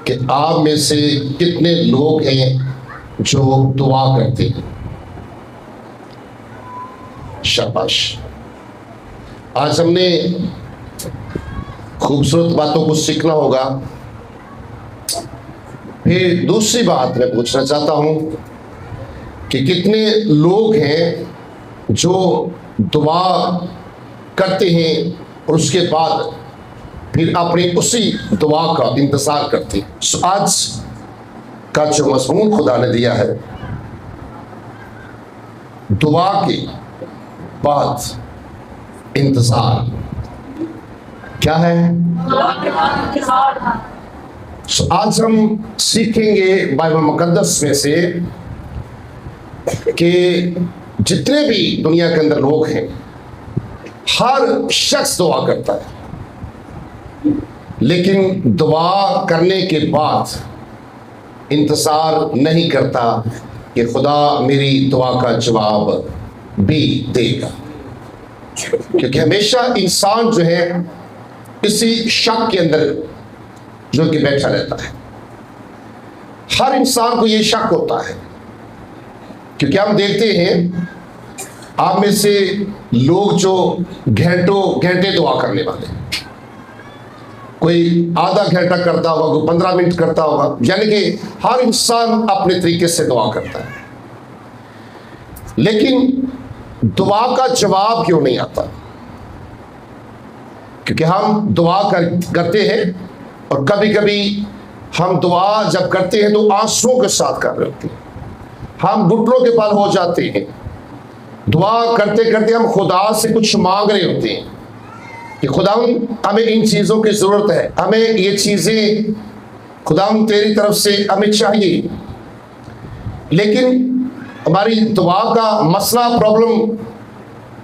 कि आप में से कितने लोग हैं जो दुआ करते हैं। शाबाश। आज हमने खूबसूरत बातों को सीखना होगा। फिर दूसरी बात मैं पूछना चाहता हूं कि कितने लोग हैं जो दुआ करते हैं और उसके बाद फिर अपनी उसी दुआ का इंतजार करते हैं। आज का जो मज़मून खुदा ने दिया है, दुआ के बाद इंतजार क्या है? आज हम सीखेंगे बाइबल मुकद्दस में से कि जितने भी दुनिया के अंदर लोग हैं, हर शख्स दुआ करता है, लेकिन दुआ करने के बाद इंतजार नहीं करता कि खुदा मेरी दुआ का जवाब भी देगा। क्योंकि हमेशा इंसान जो है इसी शक के अंदर जो कि बैठा रहता है। हर इंसान को ये शक होता है, क्योंकि हम देखते हैं आप में से लोग जो घंटों घंटे दुआ करने वाले, कोई आधा घंटा करता होगा, कोई 15 मिनट करता होगा, यानी कि हर इंसान अपने तरीके से दुआ करता है। लेकिन दुआ का जवाब क्यों नहीं आता? क्योंकि हम दुआ करते हैं और कभी कभी हम दुआ जब करते हैं तो आंसुओं के साथ कर रहे होते हैं, हम घुटनों के बल हो जाते हैं। दुआ करते करते हम खुदा से कुछ मांग रहे होते हैं कि खुदा हमें इन चीज़ों की ज़रूरत है, हमें ये चीज़ें खुदा तेरी तरफ से हमें चाहिए। लेकिन हमारी दुआ का मसला, प्रॉब्लम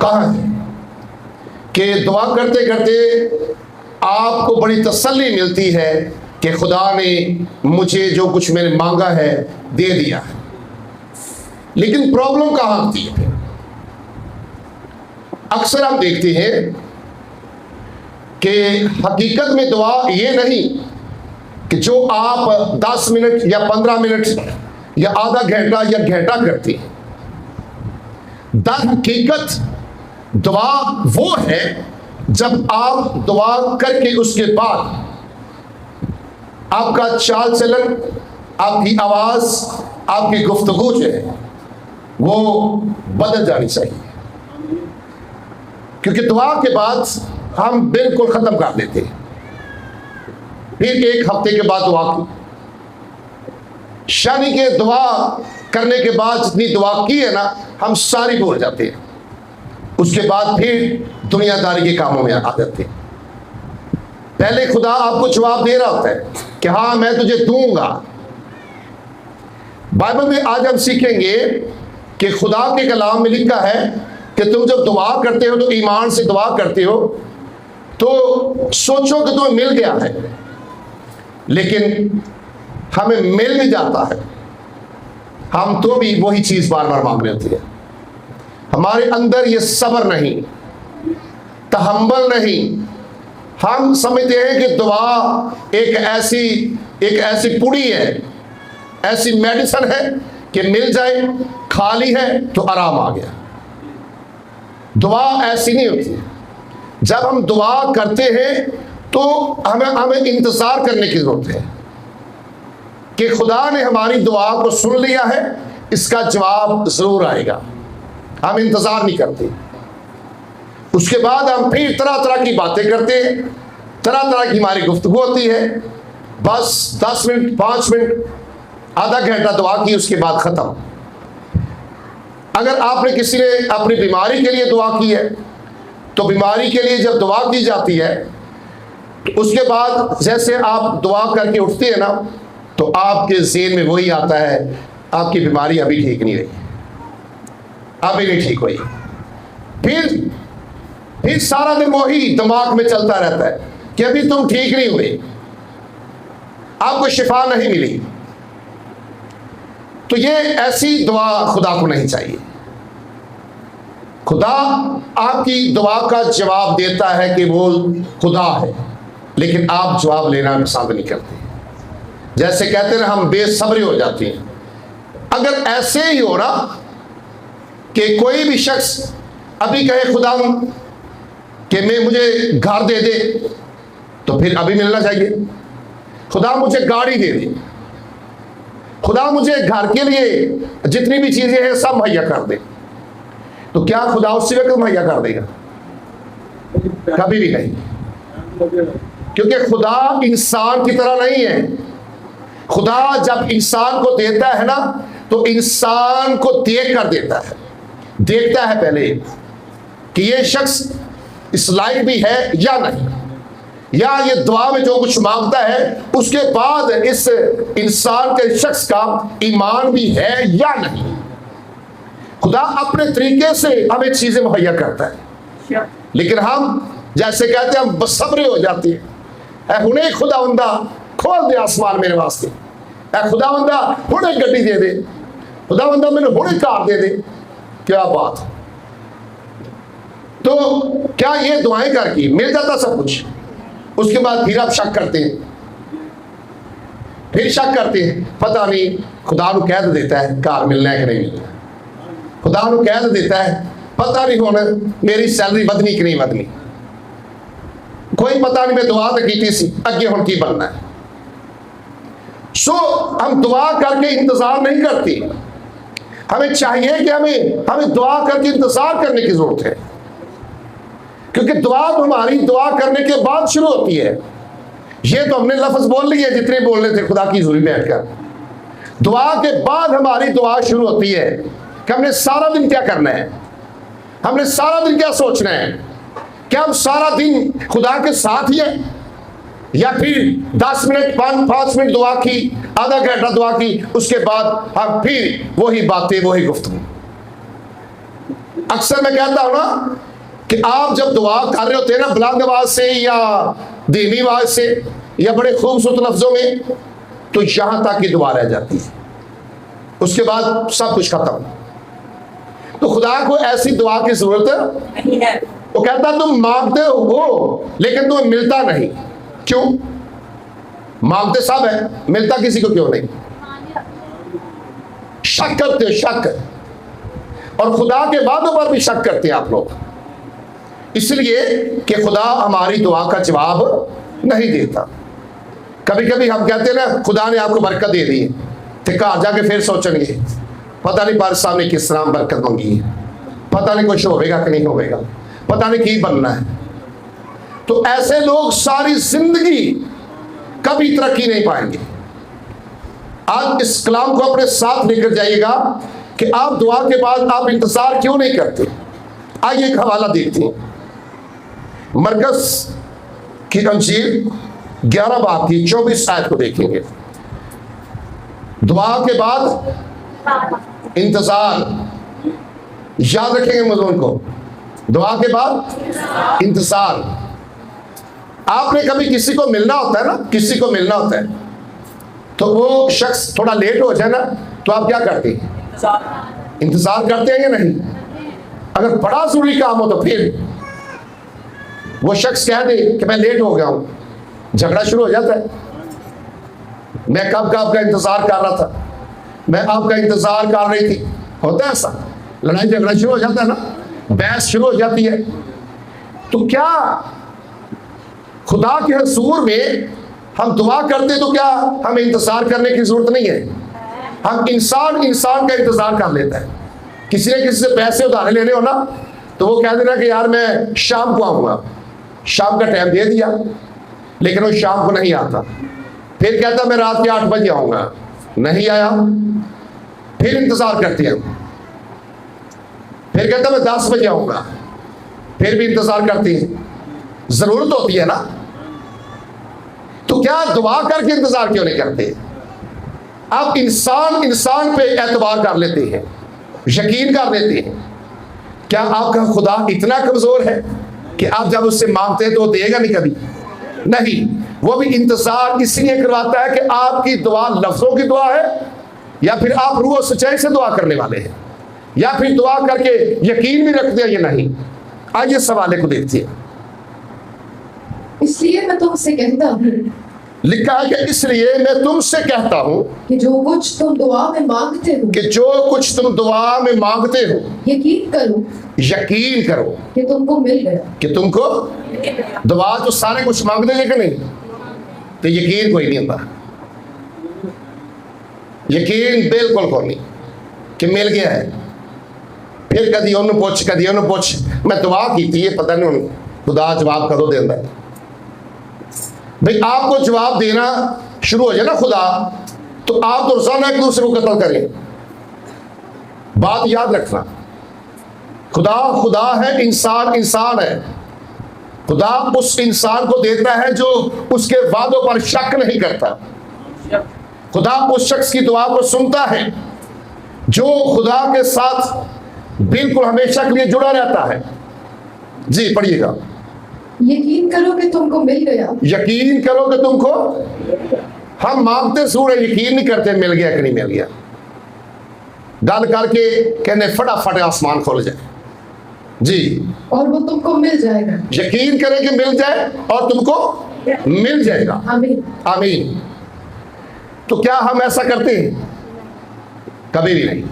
कहाँ है कि दुआ करते करते आपको बड़ी तसल्ली मिलती है कि खुदा ने मुझे जो कुछ मैंने मांगा है दे दिया है। लेकिन प्रॉब्लम कहाँ आती है? अक्सर हम देखते हैं कि हकीकत में दुआ ये नहीं कि जो आप 10 मिनट या 15 मिनट या आधा घंटा या घंटा करते हैं। दर हकीकत दुआ वो है जब आप दुआ करके उसके बाद आपका चाल चलन, आपकी आवाज, आपकी गुफ्तगू जो है वो बदल जानी चाहिए। क्योंकि दुआ के बाद हम बिल्कुल खत्म कर देते हैं, फिर एक हफ्ते के बाद दुआ की, यानी कि दुआ करने के बाद जितनी दुआ की है ना, हम सारी भूल जाते हैं। उसके बाद फिर दुनियादारी के कामों में आ जाते हैं। पहले खुदा आपको जवाब दे रहा होता है कि हाँ मैं तुझे दूंगा। बाइबल में आज हम सीखेंगे कि खुदा के कलाम में लिखा है कि तुम जब दुआ करते हो तो ईमान से दुआ करते हो तो सोचो कि तुम्हें मिल गया है, लेकिन हमें मिल नहीं जाता है। हम तो भी वही चीज बार बार मांग रहे होते हैं। हमारे अंदर ये सब्र नहीं, तहम्मुल नहीं। हम समझते हैं कि दुआ एक ऐसी पुड़ी है, ऐसी मेडिसिन है कि मिल जाए, खाली है तो आराम आ गया। दुआ ऐसी नहीं होती। जब हम दुआ करते हैं तो हमें इंतजार करने की जरूरत है कि खुदा ने हमारी दुआ को सुन लिया है, इसका जवाब जरूर आएगा। हम इंतजार नहीं करते। उसके बाद हम फिर तरह तरह की बातें करते हैं, तरह तरह की हमारी गुफ्तगू होती है। बस 10 मिनट, 5 मिनट, आधा घंटा दुआ की, उसके बाद खत्म। अगर आपने किसी ने अपनी बीमारी के लिए दुआ की है तो बीमारी के लिए जब दुआ की जाती है तो उसके बाद जैसे आप दुआ करके उठते हैं ना, तो आपके ज़हन में वही आता है, आपकी बीमारी अभी ठीक नहीं रही, अभी नहीं ठीक हुई। फिर सारा दिन वही दिमाग में चलता रहता है कि अभी तुम ठीक नहीं हुए, आपको शिफा नहीं मिली। तो ये ऐसी दुआ खुदा को नहीं चाहिए। खुदा आपकी दुआ का जवाब देता है कि वो खुदा है, लेकिन आप जवाब लेना पसंद नहीं करते। जैसे कहते हैं हम बेसब्रे हो जाते हैं। अगर ऐसे ही हो रहा कि कोई भी शख्स अभी कहे खुदा कि मैं मुझे घर दे दे, तो फिर अभी मिलना चाहिए। खुदा मुझे गाड़ी दे दे, खुदा मुझे घर के लिए जितनी भी चीजें हैं सब मुहैया कर दे, तो क्या खुदा उसी वक्त मुहैया कर देगा? कभी भी नहीं, क्योंकि खुदा इंसान की तरह नहीं है। खुदा जब इंसान को देता है ना, तो इंसान को देख कर देता है, देखता है पहले कि ये शख्स इस लायक भी है या नहीं, या ये दुआ में जो कुछ मांगता है उसके बाद इस इंसान के शख्स का ईमान भी है या नहीं। खुदा अपने तरीके से हमें चीजें मुहैया करता है, लेकिन हम जैसे कहते हैं हम बेसब्रे हो जाते हैं। हुणे खुदावंदा खोल दे आसमान मेरे वास्ते, खुदावंदा हुणे गड्डी दे दे, खुदावंदा मैंने हुणे कार दे दे। क्या बात! तो क्या ये दुआएं करके मिल जाता सब कुछ? उसके बाद फिर आप शक करते हैं, फिर शक करते हैं, पता नहीं खुदा को कह देता है कार मिलना है कि नहीं मिलना, खुदा को कह देता है पता नहीं होना मेरी सैलरी बदनी कि नहीं बदनी, कोई पता नहीं मैं दुआ तो की थी अगे हम की बनना है। सो हम दुआ करके इंतजार नहीं करते, हमें चाहिए कि हमें दुआ करके इंतजार करने की जरूरत है, क्योंकि दुआ तो हमारी दुआ करने के बाद शुरू होती है। ये तो हमने लफ्ज बोल लिए जितने बोलने थे खुदा की हुजूरी में बैठकर, दुआ के बाद हमारी दुआ शुरू होती है कि हमने सारा दिन क्या करना है, हमने सारा दिन क्या सोचना है, क्या हम सारा दिन खुदा के साथ ही है, या फिर 10 मिनट 5 मिनट दुआ की, आधा घंटा दुआ की, उसके बाद हम फिर वही बातें वही गुफ्तगू। अक्सर मैं कहता हूं ना कि आप जब दुआ कर रहे होते हैं ना बुलंद आवाज से या धीमी आवाज से या बड़े खूबसूरत लफ्जों में, तो यहां तक की दुआ रह जाती है, उसके बाद सब कुछ खत्म। तो खुदा को ऐसी दुआ की जरूरत नहीं है। वो कहता तुम मांगते हो लेकिन तुम्हें मिलता नहीं, क्यों? मांगते सब है, मिलता किसी को क्यों नहीं? शक करते हो, शक, और खुदा के वादों पर भी शक करते हैं आप लोग, इसलिए कि खुदा हमारी दुआ का जवाब नहीं देता। कभी कभी हम कहते हैं ना खुदा ने आपको बरकत दे दी है, तो घर जाके फिर सोचेंगे पता नहीं बार साहब ने किस तरह बरकत मांगी है, पता नहीं कुछ होगा कि नहीं होगा, पता नहीं की बनना है। तो ऐसे लोग सारी जिंदगी कभी तरक्की नहीं पाएंगे। आज इस कलाम को अपने साथ लेकर जाइएगा कि आप दुआ के बाद आप इंतजार क्यों नहीं करते। आइए एक हवाला देखते हैं, मरकस की अंजील 11 बाब की 24 आयत को देखेंगे। दुआ के बाद इंतजार, याद रखेंगे मजमून को, दुआ के बाद इंतजार। आपने कभी किसी को मिलना होता है ना, किसी को मिलना होता है, तो वो शख्स थोड़ा लेट हो जाए ना, तो आप क्या करते हैं? इंतजार करते हैं या नहीं? अगर बड़ा जरूरी काम हो तो फिर वो शख्स कह दे कि मैं लेट हो गया हूं, झगड़ा शुरू हो जाता है। मैं कब आपका इंतजार कर रहा था, मैं आपका इंतजार कर रही थी, होता है ऐसा, लड़ाई झगड़ा शुरू हो जाता है ना, बहस शुरू हो जाती है। तो क्या खुदा के हुजूर में हम दुआ करते तो क्या हमें इंतजार करने की जरूरत नहीं है? हम इंसान का इंतजार कर लेता है। किसी ने किसी से पैसे उधार लेने हो ना, तो वो कह देना कि यार मैं शाम को आऊंगा, शाम का टाइम दे दिया, लेकिन वो शाम को नहीं आता, फिर कहता मैं रात के 8 बजे आऊंगा, नहीं आया, फिर इंतजार करते हैं, फिर कहता मैं 10 बजे आऊंगा, फिर भी इंतजार करते हैं। जरूरत होती है ना, तो क्या दुआ करके इंतजार क्यों नहीं करते? आप इंसान पे एतबार कर लेते हैं, यकीन कर लेते हैं। क्या आपका खुदा इतना कमजोर है कि आप जब उससे मांगते हैं तो वो देगा नहीं? कभी नहीं। वो भी इंतजार इसलिए करवाता है कि आपकी दुआ लफ्जों की दुआ है, या फिर आप रूह और सच्चाई से दुआ करने वाले हैं, या फिर दुआ करके यकीन भी रखते हैं या नहीं। आइए सवाल को देखते हैं। इसलिए मैं तुमसे कहता हूँ लिखा है कि इसलिए मैं तुमसे कहता हूं कि जो कुछ तुम दुआ में मांगते हो, कि जो कुछ तुम दुआ में मांगते हो, यकीन करो कि तुमको मिल गया। कि तुमको दुआ तो सारे कुछ मांगते हैं कि नहीं, तो यकीन कोई नहीं होता। यकीन बिल्कुल कोई नहीं कि मिल गया है। फिर कदी उन्होंने पूछ, कदी उन्होंने पूछ, मैं दुआ की थी, ये पता नहीं खुदा जवाब कदों देता है। भाई आपको जवाब देना शुरू हो जाए ना खुदा, तो आप तो रोजाना एक दूसरे को कत्ल करें। बात याद रखना, खुदा खुदा है, इंसान इंसान है। खुदा उस इंसान को देता है जो उसके वादों पर शक नहीं करता। खुदा उस शख्स की दुआ को सुनता है जो खुदा के साथ बिल्कुल हमेशा के लिए जुड़ा रहता है। जी पढ़िएगा। यकीन करो कि तुमको मिल गया। यकीन करो कि तुमको, हम मांगते जरूर है, यकीन नहीं करते मिल गया कि नहीं मिल गया। गल करके कहने फटाफट आसमान खोल जाए। जी, और वो तुमको मिल जाएगा। यकीन करें कि मिल जाए और तुमको मिल जाएगा। आमीन आमीन। तो क्या हम ऐसा करते हैं? कभी भी नहीं।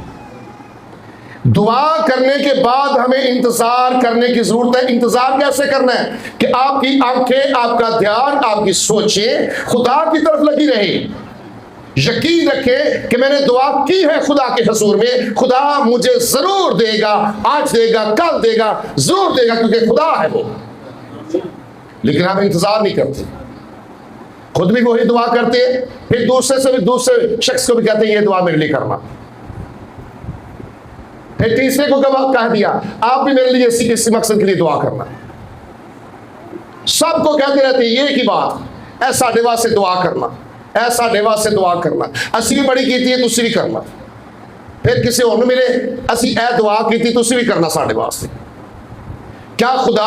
दुआ करने के बाद हमें इंतजार करने की जरूरत है। इंतजार कैसे करना है? कि आपकी आंखें, आपका ध्यान, आपकी सोचें खुदा की तरफ लगी रहे। यकीन रखें कि मैंने दुआ की है खुदा के हुजूर में, खुदा मुझे जरूर देगा, आज देगा, कल देगा, जरूर देगा, क्योंकि खुदा है वो। लेकिन हम इंतजार नहीं करते, खुद भी वही दुआ करते हैं, फिर दूसरे से भी, दूसरे शख्स को भी कहते हैं ये दुआ मेरे लिए करना, फिर तीसरे को कह दिया आप भी मेरे लिए इसी मकसद के लिए दुआ करना। सबको कहते रहते हैं ये की बात, ऐसा डेवा से दुआ करना, ऐसा डेवा से दुआ करना, असी भी बड़ी की थी तुसी भी करना। फिर किसी और मिले, असी ए दुआ की थी तुसी भी करना साढ़े वास्ते। क्या खुदा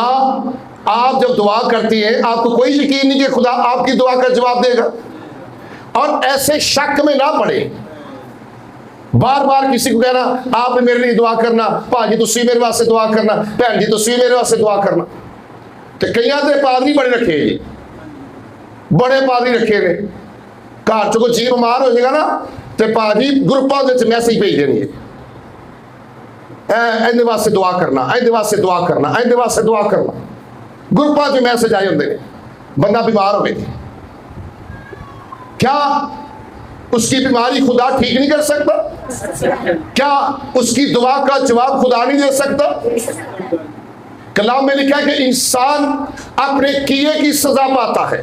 आप जब दुआ करती है आपको कोई यकीन नहीं कि खुदा आपकी दुआ का जवाब देगा? और ऐसे शक में ना पड़े, बार बार किसी को कहना आप मेरे लिए दुआ करना, भाजी तुसी मेरे वास्ते दुआ करना, भैन जी तुसी मेरे वास्ते दुआ करना। तो कई तो पादरी बड़े रखे जी, बड़े पादरी रखे ने, घर च कोई जी बीमार हो जाएगा ना तो भाजी ग्रुपों में मैसेज भेज देनी है, इहदे वास्ते दुआ करना, इहदे वास्ते दुआ करना, इहदे वास्ते दुआ करना। ग्रुपों में मैसेज आए होंगे, बंदा बीमार हो गया, क्या उसकी बीमारी खुदा ठीक नहीं कर सकता? क्या उसकी दुआ का जवाब खुदा नहीं दे सकता? कलाम में लिखा है कि इंसान अपने किए की सजा पाता है,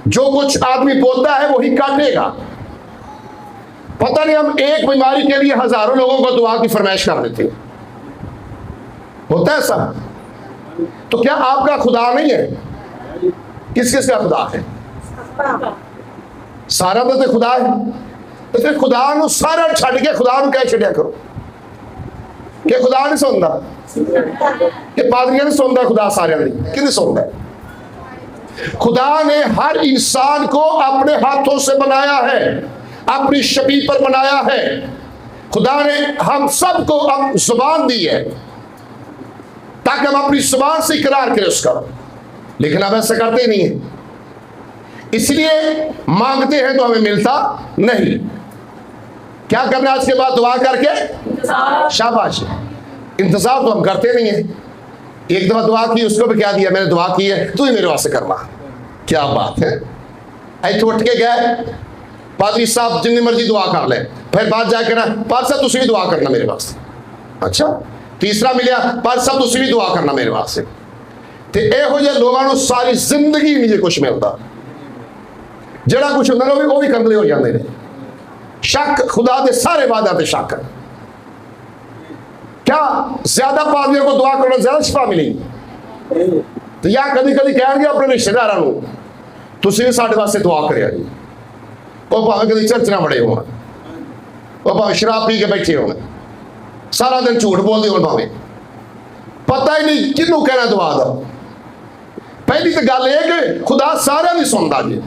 जो कुछ आदमी बोलता है वही काटेगा। पता नहीं हम एक बीमारी के लिए हजारों लोगों को दुआ की फरमाइश कर देते हैं, होता है ऐसा? तो क्या आपका खुदा नहीं है? किस किस का खुदा है? सारा तो खुदा है, तो फिर खुदा नू सारा छड़ के खुदा नू कह छड़िया करो कि खुदा नहीं सुनता, कि पादरियां नहीं सुनता, खुदा सारे कि नहीं सुनता। खुदा ने हर इंसान को अपने हाथों से बनाया है, अपनी शबीह पर बनाया है। खुदा ने हम सबको अब जुबान दी है ताकि हम अपनी जुबान से इकरार करें उसका, लेकिन अब ऐसा करते ही नहीं है। इसलिए मांगते हैं तो हमें मिलता नहीं। क्या करना आज के बाद? दुआ करके शाबाश। इंतजार तो हम करते नहीं है। एक दफा दुआ की, उसको भी क्या दिया, मैंने दुआ की है तू ही मेरे वास्ते करना। क्या बात है। ऐसे उठ के गए, पादरी साहब जितनी मर्जी दुआ कर ले, फिर बात जाके ना पादरी साहब तुसी भी दुआ करना मेरे वास्ते। अच्छा, तीसरा मिलिया, पादरी साहब तुसी भी दुआ करना मेरे वास्ते। ते इहो जिहे लोगों को सारी जिंदगी नहीं कुछ मिलता, जड़ा कुछ होंदा वो भी कंगले हो जाते हैं। शक खुदा दे सारे वादा ते शक है। क्या ज्यादा पादरियों को दुआ करना ज्यादा शिफा मिलेगी? तो या कभी कभी कह अपने रिश्तेदारों को तुसी भी साडे वास्ते दुआ करिया जी। वो भावें कभी चर्च ना बड़े हो, वो भावें शराब पी के बैठे हो, सारा दिन झूठ बोलते हो, भावें पता ही नहीं किनू कहना दुआ दा। पहली तो गल है कि खुदा सारा नहीं सुनता जी।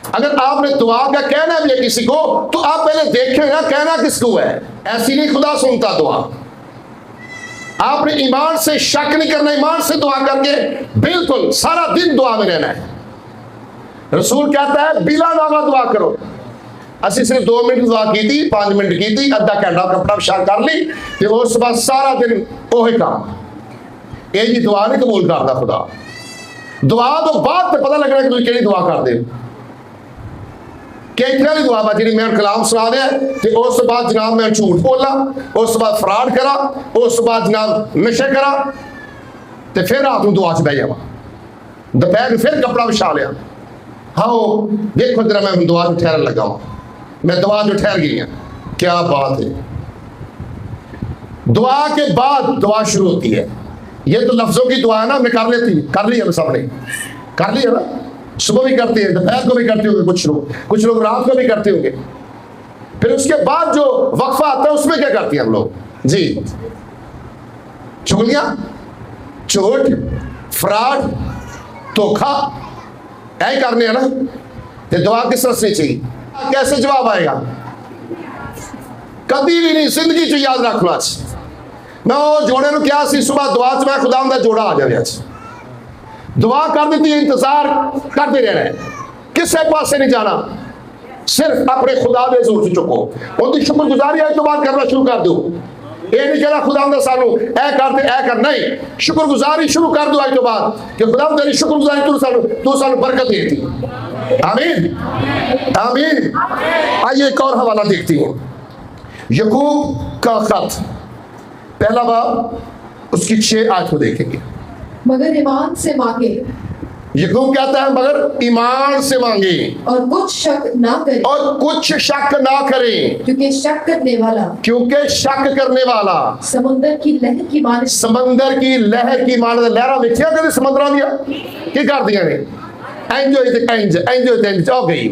अगर आपने दुआ का कहना भी है किसी को तो आप पहले देखें ना कहना किसको है। ऐसी नहीं खुदा सुनता दुआ। आपने ईमान से शक नहीं करना, ईमान से दुआ करके बिल्कुल सारा दिन दुआ में रहना है। रसूल कहता है बिला नागा दुआ करो। ਅਸੀਂ सिर्फ 2 मिनट दुआ की थी, 5 मिनट की थी, अद्धा घंटा कपड़ा विछा कर ली तो उस बाद सारा दिन ओही काम। ये जी दुआ नहीं कबूल करता खुदा। दुआ तो बाद तो पता लगना कि तुम कि दुआ करते हो। कई तरह की दुआ जी मैं कलाम सुना दिया तो उस बाद जनाब मैं झूठ बोला, उस बाद फ्रॉड करा, उस बाद जनाब नशे करा, तो फिर रात को दुआ च बह जावा, दोपहर फिर कपड़ा विछा लिया। हाँ देखो जरा मैं दुआ जो ठहरन लगा हूँ, मैं दुआ जो ठहर गई है। क्या बात है। दुआ के बाद दुआ शुरू होती है। ये तो लफ्जों की दुआ है ना, हमने कर ली है, सबने कर ली है ना। सुबह भी करते हैं, दोपहर को भी करते होंगे कुछ लोग रात को भी करते होंगे। फिर उसके बाद जो वक्फा आता है उसमें क्या करते हैं हम लोग जी? चुगलियां, झूठ, फ्रॉड, धोखा, ऐ करने हैं ना। तो दुआ किस तरह से चाहिए? कैसे जवाब आएगा? कभी भी नहीं, जिंदगी च याद रख लो। मैं वो जोड़े को क्या सी सुबह दुआ च मैं खुदा का जोड़ा आ जाए। दुआ कर दी, इंतजार करते रहना है, किसी पासे नहीं जाना, सिर्फ अपने खुदा के जोर से चुको। उनकी शुक्रगुजारी आज तो बाद करना शुरू कर दो। ये नहीं कहना खुदा सानू ऐ करते ऐ कर, नहीं, शुक्रगुजारी शुरू कर दो आज तो बाद कि खुदा तेरी शुक्रगुजारी तू सानू बरकत देती। आमीन आमीन। आइए एक और हवाला देखती हैं, याकूब का खत, पहला बाब, उसकी 6 आयत को देखेंगे। मगर ईमान से मांगे, याकूब कहता है मगर ईमान से मांगे और कुछ शक ना करें, और कुछ शक ना करें, क्योंकि शक करने वाला समुंदर की लहर की मानद, समंदर की लहर की मानद। लहरा देखिया कभी समुद्र दिया की कर दिया ने इंज हो गई।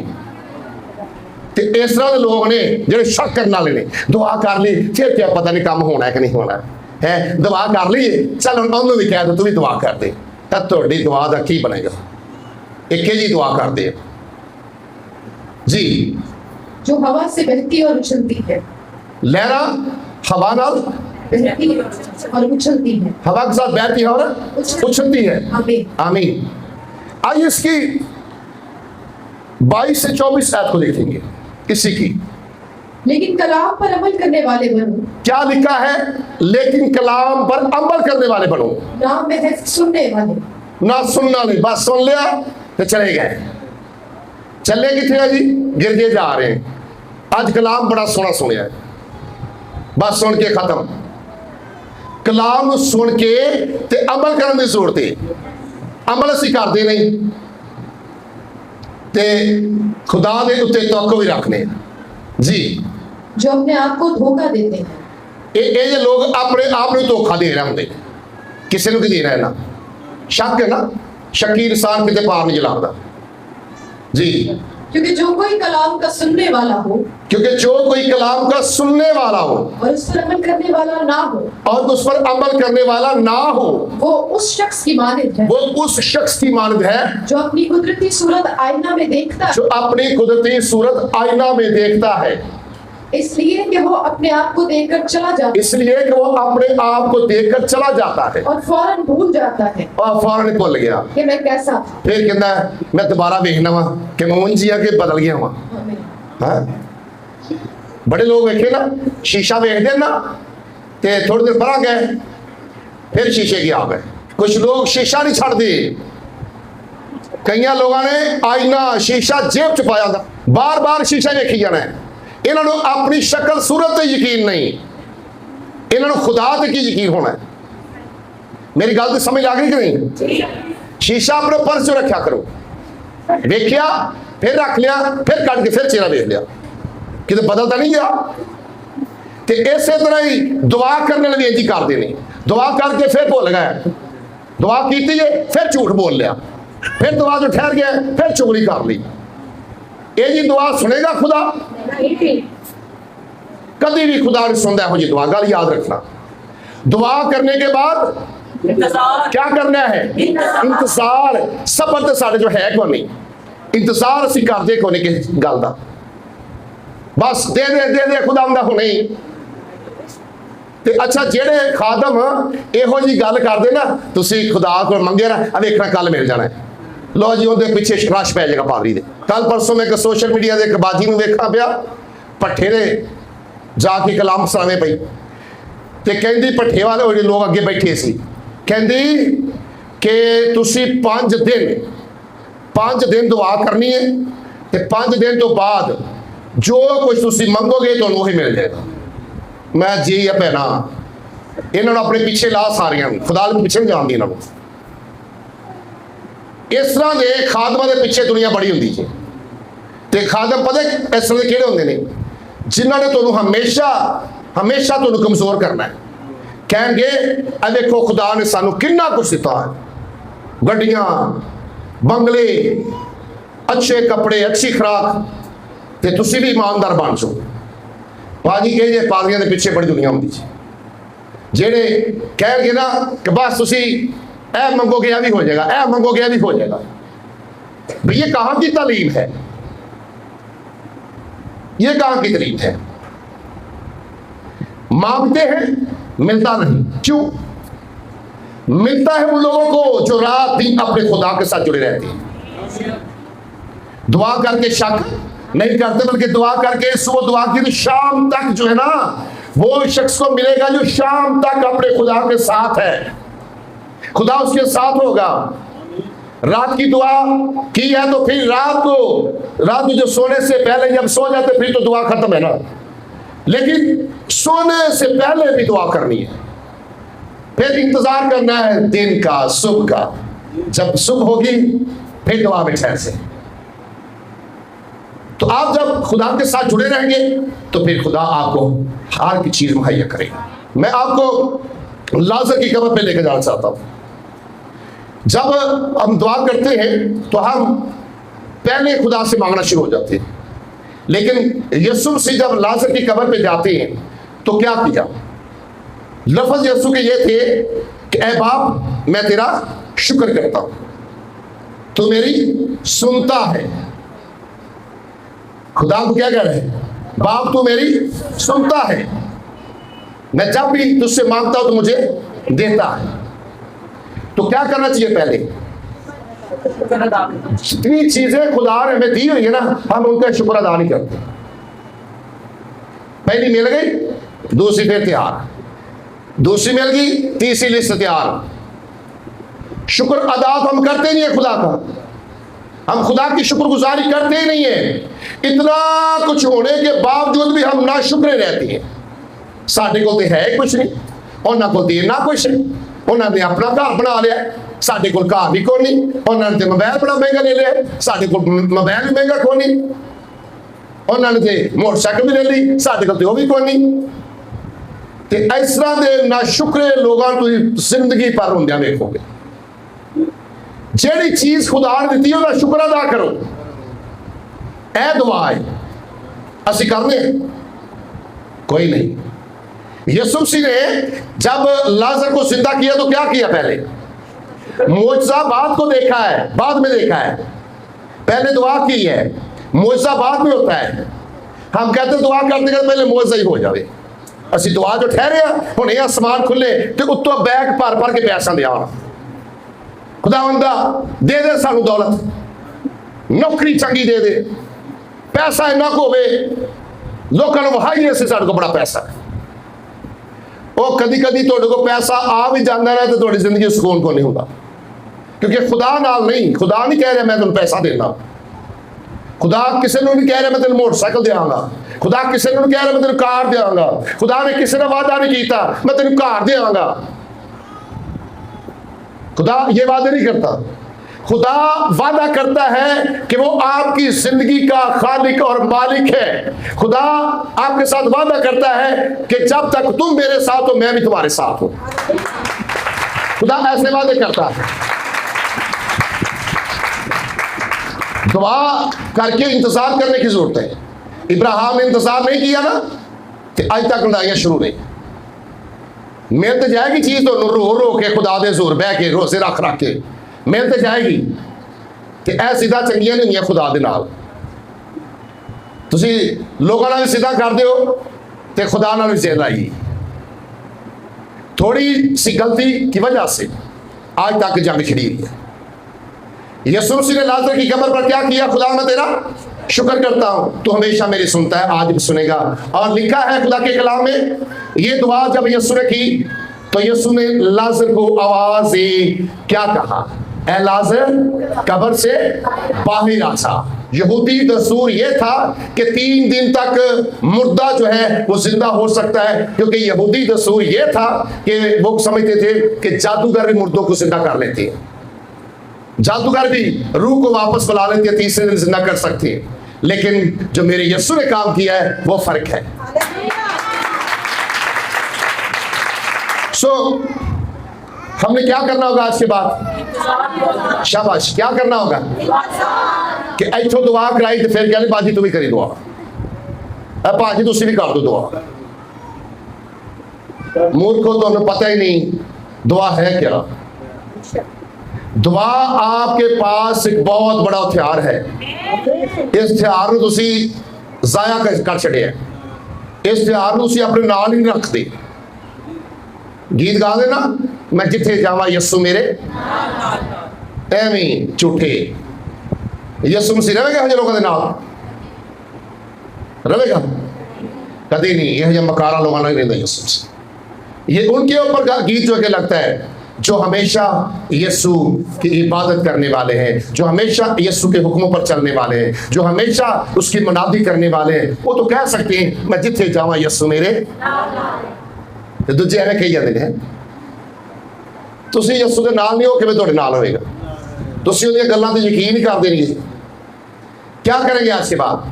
ते इस तरह के लोग ने जो शक करने वाले ने, दुआ कर ली फिर क्या पता नहीं काम होना है कि नहीं होना है, दुआ कर ली चल उन्होंने भी कह दो तू भी दुआ कर दे, थोड़ी दुआ का की बनेगा? एक जी दुआ कर दे जी। जो हवा से बहती और उछलती है, लहरा हवा नाल बहती और उछलती है, हवा के साथ बहती है और उछलती है। आमीन आमीन। आइए इसकी 22 से 24 आयत को देखेंगे किसी की। लेकिन कलाम पर अमल करने वाले बनो। क्या लिखा है? लेकिन कलाम पर अमल करने वाले बनो, ना महज सुनने वाले। ना सुनना नहीं, बस सुन लिया तो चले गए। चले कितने हैं जी? गिरजे जा रहे हैं। आज कलाम बड़ा सोहना सुनिया है, बस सुन के खत्म। कलाम सुन के ते अमल करने की जरूरत है। अमल असी करते नहीं ते खुदा के उत्ते तवक्को भी रखने जी। जो अपने आप को धोखा देते हैं, ये लोग अपने आप को धोखा दे रहे होंगे, किसी को दे रहा है ना। शक है ना, शक्की इंसान कितने पार नहीं जलाता जी। क्योंकि जो कोई कलाम का सुनने वाला हो, क्योंकि जो कोई कलाम का सुनने वाला हो और उस पर अमल करने वाला ना हो, और उस पर अमल करने वाला ना हो, वो उस शख्स की मानद है, वो उस शख्स की मानद है जो अपनी कुदरती सूरत आईना में देखता है, जो अपनी कुदरती सूरत आईना में देखता है, इसलिए कि वो अपने आप को देखकर चला जाता है, इसलिए कि वो अपने आप को देखकर चला जाता है और फौरन भूल जाता है और फौरन भूल गया कि मैं कैसा था। फिर कहता है मैं दोबारा देखना वा कि मैं उन जिया के बदल गया वहां। आमीन। हाँ? बड़े लोग वेखे ना, शीशा वेखते ना ते थोड़ी देर परा गए फिर शीशे की आ गए। कुछ लोग शीशा नहीं छड़ते, कई लोगों ने आईना शीशा जेब च पाया था, बार बार शीशा वेखी जाना है। इन्होंने अपनी शक्ल सूरत ते यकीन नहीं, इन्होंने खुदा ते की यकीन होना है। मेरी गल तो समझ आ गई कि नहीं? शीशा अपने पर्स च रखा करो, वेख्या फिर रख लिया, फिर कट के फिर चेहरा देख लिया, कि बदलता नहीं गया। तो इस तरह ही दुआ करने वाले इंज करते नहीं, दुआ करके फिर भुल गए, दुआ की फिर झूठ बोल लिया, फिर दुआ जो ठहर गया फिर चुगली कर ली। ये जी दुआ सुनेगा खुदा? कभी भी खुदा नहीं सुनता हो जी दुआ। गल याद रखना, दुआ करने के बाद क्या करना है? इंतजार। सबर तो साढ़े जो है को नहीं, इंतजार असी करते को नहीं किसी गल का, बस दे दे खुदा हो नहीं। ते अच्छा जेड़े खादम इहो जी गल करते ना, तुसी खुदा को मंगे ना वेखना कल मिल जाना है, लो जी उनके पिछे रश पै जाएगा पादरी दे। कल परसों मैं एक सोशल मीडिया के एक बाजी में देखा पाया, भट्ठे ने जाके कलाम सुनावे पई ते कहंदी भट्ठे वाले लोग अगे बैठे सी, कहंदी कि तुसी 5 दिन दुआ करनी है ते 5 दिन तो बाद जो कुछ तुसी मंगोगे तो वही मिल जाएगा। मैं जी है भैना इन्होंने अपने पीछे ला सारिया खुदा पिछे नहीं जान दी इन्होंने। इस तरह के खादमां के पिछे दुनिया बड़ी होंगी जी। तो खादम पता इस तरह के किहड़े होंदे ने जिन्होंने तुहानू हमेशा हमेशा तुहानू कमजोर करना है। कहेंगे आ देखो खुदा ने सानू कितना कुछ दिता है, गड्डियां बंगले अच्छे कपड़े अच्छी खुराक, तो तुसी भी ईमानदार बन जाओ। भाजी कहे जे पादरियों के पिछे बड़ी दुनिया होंगी जी, जेड़े कहेंगे ना कि बस तुसी ऐ मंगोगे यह भी हो जाएगा, ऐ मंगोगे यह भी हो जाएगा। भाई ये कहाँ की तालीम है, ये कहाँ की तालीम है? मांगते हैं मिलता नहीं, क्यों? मिलता है उन लोगों को जो रात दिन अपने खुदा के साथ जुड़े रहते हैं, दुआ करके शक नहीं करते, बल्कि दुआ करके सुबह दुआ की तो शाम तक जो है ना वो शख्स को मिलेगा जो शाम तक अपने खुदा के साथ है, खुदा उसके साथ होगा। रात की दुआ की है तो फिर रात को जो सोने से पहले जब सो जाते फिर तो दुआ खत्म है ना, लेकिन सोने से पहले भी दुआ करनी है, फिर इंतजार करना है दिन का सुबह का, जब सुबह होगी फिर दुआ में ठहर से। तो आप जब खुदा के साथ जुड़े रहेंगे तो फिर खुदा आपको हर की चीज मुहैया करेगा। मैं आपको लाजर की कब्र पे लेकर जाना चाहता हूं। जब हम दुआ करते हैं तो हम पहले खुदा से मांगना शुरू हो जाते हैं, लेकिन यीशु मसीह जब लाजर की कब्र पे जाते हैं तो क्या किया? लफ्ज यीशु के ये थे कि ऐ बाप मैं तेरा शुक्र करता हूं, तू मेरी सुनता है। खुदा को क्या कह रहे हैं? बाप तू मेरी सुनता है, मैं जब भी तुझसे मांगता हूं तो मुझे देता है। तो क्या करना चाहिए? पहले जितनी चीजें खुदा ने हमें दी हुई है ना हम उनका शुक्र अदा नहीं करते। पहली मिल गई, दूसरी फिर तैयार, दूसरी मिल गई, तीसरी लिस्ट तैयार। शुक्र अदा तो हम करते नहीं है खुदा का, हम खुदा की शुक्रगुजारी करते ही नहीं है। इतना कुछ होने के बावजूद भी हम ना शुक्र रहते हैं। साढ़े को तो है कुछ नहीं, उन्होंने को तो ना कुछ नहीं, उन्होंने अपना घर बना लिया, साढ़े को घर भी कोई नहीं, उन्होंने तो मोबाइल बड़ा महंगा ले लिया, साढ़े को मोबाइल भी महंगा कोई नहीं, उन्होंने तो मोटरसाइकिल भी ले ली, साढ़े को तो भी कोई नहीं। तो इस तरह के ना शुक्रे लोगों तो जिंदगी पर होंगे वेखोगे। जेड़ी चीज खुदा ने दी उसका शुक्र अदा करो। ए दुआ है असि करने कोई नहीं। यीशु मसीह ने जब लाजर को जिंदा किया तो क्या किया? पहले मोजज़ा बाद को देखा है, बाद में देखा है, पहले दुआ की है। मोजज़ा बाद में होता है। हम कहते दुआ करते करते पहले मोजज़ा ही हो जाए। असि दुआ जो ठहरे हुण ये आसमान खुले तो उत्तों बैग भर भर के पैसा दिया खुदावंदा दे दे सानू दौलत, नौकरी चंगी दे दे, पैसा इन्ना को होवे लोगों को वहाई से साढ़े को बड़ा पैसा है। वो कदी कदी तुहाडे को पैसा आ भी जाता है तो तुहाडी जिंदगी सुकून को नहीं होता, क्योंकि खुदा नाल नहीं। खुदा नहीं कह रहा मैं तुम पैसा देना, खुदा किसी ने नहीं कह रहा मैं तेन मोटरसाइकिल देंगा, खुदा किसी ने नहीं कह रहा मैं तेन कार देंगा, खुदा ने किसी ने वादा नहीं किया मैं तेन कार देंगा। खुदा ये वादे नहीं करता। खुदा वादा करता है कि वो आपकी जिंदगी का खालिक और मालिक है। खुदा आपके साथ वादा करता है कि जब तक तुम मेरे साथ हो मैं भी तुम्हारे साथ हूं। खुदा ऐसे वादे करता है। दुआ करके इंतजार करने की जरूरत है। इब्राहिम ने इंतजार नहीं किया ना तो आज तक लड़ाइयां शुरू नहीं। मिल तो जाएगी चीज तो रो रो के खुदा दे जोर बह के रोजे रख रख के मिल तो जाएगी। तो ऐ सीधा चंगियां नहीं हुई खुदा दे नाल। तुसी लोगों नाल सीधा कर दियो तो खुदा नाल भी जेल आई। थोड़ी सी गलती की वजह से आज तक जंग छिड़ी हुई है। यीशु मसीह ने लाजर की कब्र पर क्या किया? खुदा मैं तेरा शुक्र करता हूं, तू हमेशा मेरी सुनता है, आज भी सुनेगा। और लिखा है खुदा के कलाम में, ये दुआ जब यीशु ने की तो यीशु ने लाजर को आवाज से क्या कहा? ए लाजर कब्र से बाहर आ जा। यहूदी दस्तूर ये था कि 3 दिन तक मुर्दा जो है वो जिंदा हो सकता है, क्योंकि यहूदी दस्तूर ये था कि वो समझते थे कि जादूगर भी मुर्दों को जिंदा कर लेते हैं, जादूगर भी रूह को वापस बुला लेते हैं, तीसरे दिन जिंदा कर सकते हैं। लेकिन जो मेरे यीशु ने काम किया है वो फर्क है। हमने क्या करना होगा आज के बाद? शाबाश, क्या करना होगा? कि इथों दुआ कराई तो फिर कहने भाजी तू भी करी दुआ, भाजी तुम भी कर दो दुआ। मूर्खों तो हमें पता ही नहीं दुआ है क्या। दुआ आपके पास एक बहुत बड़ा हथियार है। इस हथियार को तुसी जाया कर छड़िया, इस हथियार को तुसी अपने नाल ही नहीं रखते। गीत गा देना, मैं जिथे जावा यस्सु मेरे, एवं झूठे। यस्सु मसीह रहेगा हजे लोगों के नाल? रहेगा कभी नहीं। यह मकारा लोगों नहीं रहता यस्सु मसीह। ये उनके ऊपर गीत जो के लगता है जो हमेशा यीशु की इबादत करने वाले हैं, जो हमेशा यीशु के हुक्मों पर चलने वाले हैं, जो हमेशा उसकी मनादी करने वाले हैं। वो तो कह सकते हैं मैं जिथे जावा यीशु मेरे, तो दूजे एवं कही जाते हैं तुसी यीशु के नाल नहीं हो कि तुहाडे नाल होएगा। तुसी उहदियां गल्लां ते यकीन नहीं करदे नहीं। क्या करेंगे आज के बाद?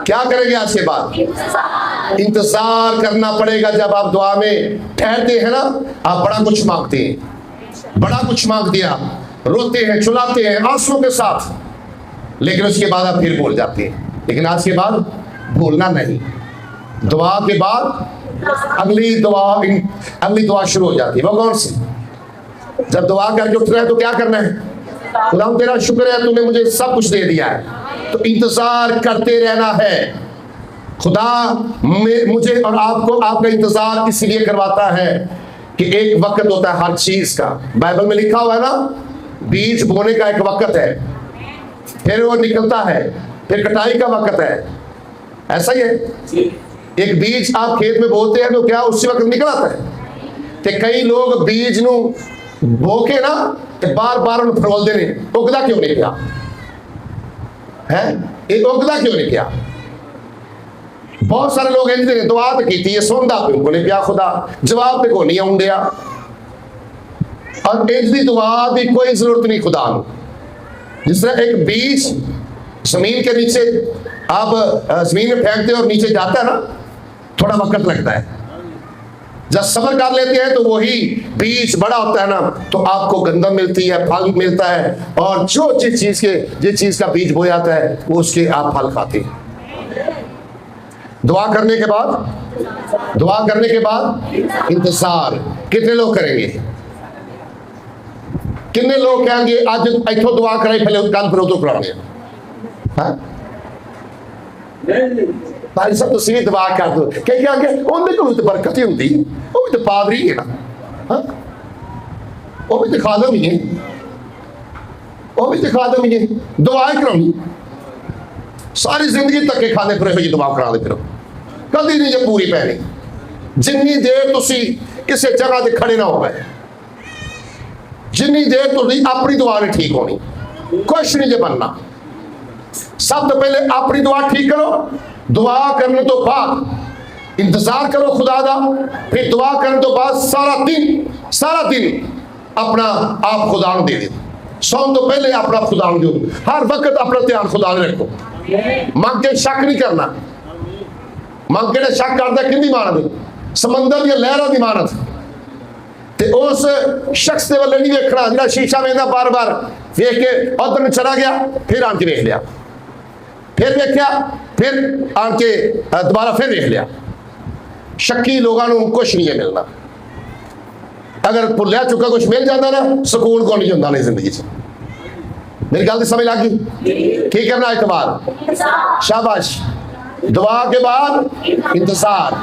क्या करेंगे आज के बाद? इंतजार करना पड़ेगा। जब आप दुआ में ठहरते हैं ना, आप बड़ा कुछ मांगते हैं, बड़ा कुछ मांग दिया, रोते हैं, चुलाते हैं आंसुओं के साथ, लेकिन उसके बाद आप फिर भूल जाते हैं। लेकिन आज के बाद भूलना नहीं। दुआ के बाद अगली दुआ शुरू हो जाती है। वो कौन सी? जब दुआ करके उठ रहे हैं तो क्या करना है? खुदा तेरा शुक्र है तूने मुझे सब कुछ दे दिया है, तो इंतजार करते रहना है। खुदा मुझे और आपको आपका इंतजार इसलिए करवाता है कि एक वक्त होता है हर चीज का। बाइबल में लिखा हुआ है ना, बीज बोने का एक वक्त है, फिर वो निकलता है, फिर कटाई का वक्त है। ऐसा ही है। एक बीज आप खेत में बोते हैं तो क्या उसी वक्त निकल आता है? तो कई लोग बीज नू बो के ना बार बार फरोलते ने, उगदा क्यों नहीं किया है? ये उगदा क्यों नहीं किया? बहुत सारे लोग इंज ने दुआ तो की, सुनता क्यों को नहीं पिया? खुदा जवाब तो को नहीं आउं दिया। और इंज दी दुआ की कोई जरूरत नहीं खुदा नू। जिस तरह एक बीज जमीन के नीचे आप जमीन में फेंकते हो और नीचे जाता है ना, थोड़ा वक्त लगता है। जब सब्र कर लेते हैं तो वही बीज बड़ा होता है ना, तो आपको गंदम मिलती है, फल मिलता है, और जिस चीज का बीज बोया जाता है वो उसके आप फल खाते हैं। दुआ करने के बाद इंतजार कितने लोग करेंगे? कितने लोग कहेंगे आज इथों दुआ कराई पहले कल फिर उधर कराने? भाई साहब तुम भी दुआ कर दो, कहीं आगे उन्हें को तो बरकत ही होती, वो भी तो पादरी है ना, वो भी तो खादम ही है, वो भी तो खादम ही है। दुआएं करानी सारी जिंदगी धक्के खाने फिर जी दुआ करा दे, फिर कभी नहीं जे पूरी पैनी। जिन्नी देर तुसी किसी जगह से खड़े ना हो गए, जिन्नी देर तुसी अपनी दुआ नहीं ठीक होनी, कुछ नहीं जे बनना। सब तो पहले अपनी दुआ ठीक करो, दुआ करने तो बाद इंतजार करो खुदा दा, फिर दुआ करने तो बाद सारा दिन अपना आप खुदा दे दो। सौन तो पहले अपना खुदा दो, हर वक्त अपना ध्यान खुदा ने रखो। मंग के शक नहीं करना। मंग के शक करता कि मानत समंदर दी लहरां दी मानत, ते उस शख्स के वाले नहीं देखना जिहड़ा शीशा वेंदा बार बार वेख के उधर चला गया, फिर आन के वेख लिया, फिर देखा, फिर आन के दोबारा फिर देख लिया। शक्की लोगों को कुछ नहीं है मिलना। अगर भुलिया चुका कुछ मिल जाता ना, सुकून को नहीं होता नहीं जिंदगी से। मेरी गल समझ लग गई? की करना? एतबार, शाबाश। दुआ के बाद इंतजार।